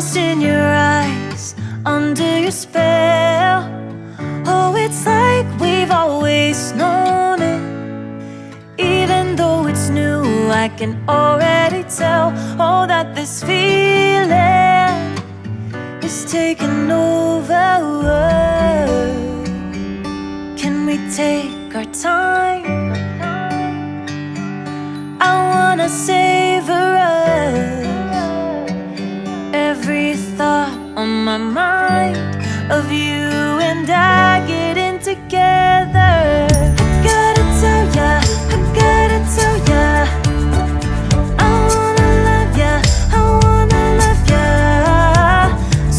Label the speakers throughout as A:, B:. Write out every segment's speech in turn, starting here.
A: lost in your eyes, under your spell. Oh, it's like we've always known it. Even though it's new, I can already tell, oh, that this feeling is taking over. Can we take our time? I wanna savor us. Every thought on my mind of you and I getting together. I gotta tell ya, I gotta tell ya, I wanna love ya, I wanna love ya.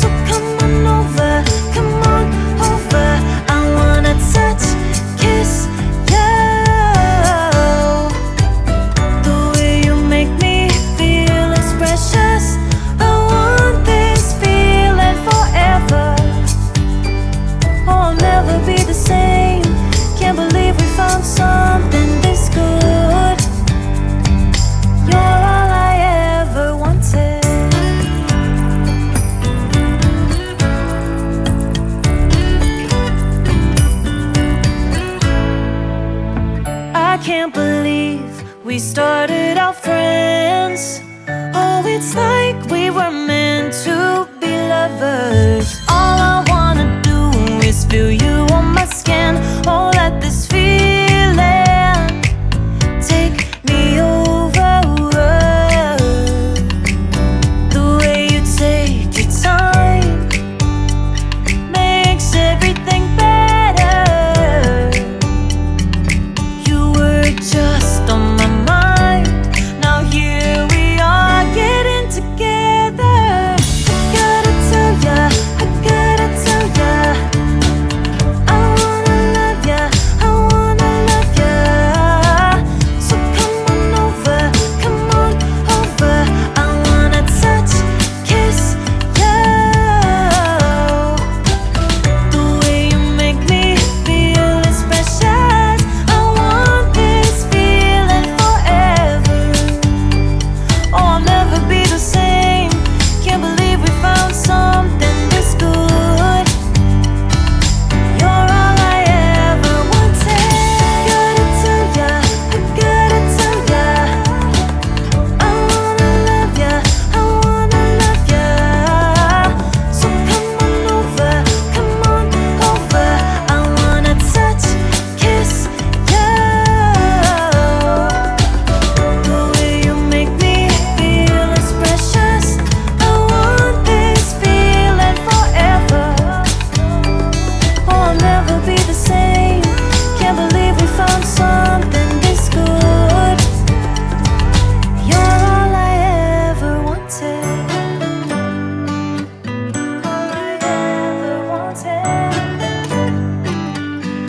A: So come on over, come on over. I wanna touch, kiss ya. The way you make me feel is precious. I want this feeling forever. Oh, I'll never be the same. Can't believe we found something this good. You're all I ever wanted. I can't believe we started out friends.